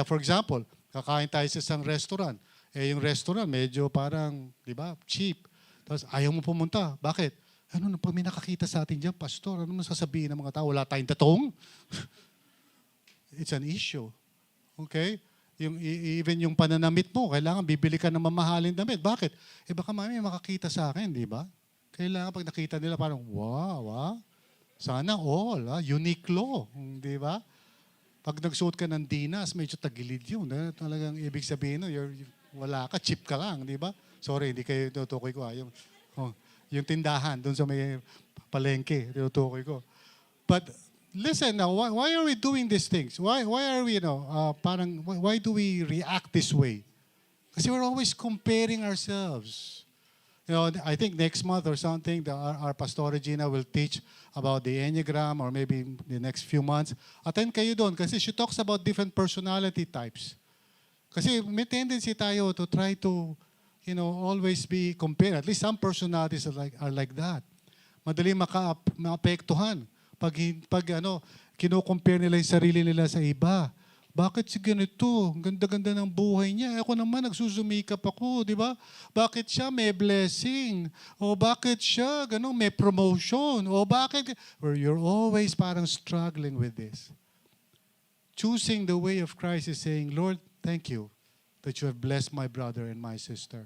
For example, kakain tayo sa isang restaurant. Eh, yung restaurant, medyo parang, di ba, cheap. Tapos ayaw mo pumunta. Bakit? Ano, pag may nakakita sa atin dyan, pastor, ano mo sasabihin ng mga tao? Wala tayong tatong? It's an issue. Okay? Even yung pananamit mo, kailangan bibili ka ng mamahalin damit. Bakit? Eh baka may makakita sa akin, di ba? Kailangan pag nakita nila parang, wow, sana all, Uniqlo, di ba? Pag nagsuot ka ng Dinas, medyo tagilid yun. Talagang ibig sabihin, wala ka, cheap ka lang, di ba? Sorry, hindi kayo tinutukoy ko. Yung tindahan, doon sa may palengke, tinutukoy ko. But listen now, why are we doing these things? Why are we, why do we react this way? Kasi we're always comparing ourselves. I think next month or something, our Pastor Regina will teach about the Enneagram or maybe the next few months. Attend kayo doon kasi she talks about different personality types. Kasi may tendency tayo to try to, always be compared. At least some personalities are like that. Madali maapektuhan pag kino-compare nila yung sarili nila sa iba. Bakit si ganito? Ganda-ganda ng buhay niya. Ako naman, nagsusumikap ako, di ba? Bakit siya may blessing? O bakit siya, may promotion? O bakit? Where you're always parang struggling with this. Choosing the way of Christ is saying, Lord, thank you that you have blessed my brother and my sister.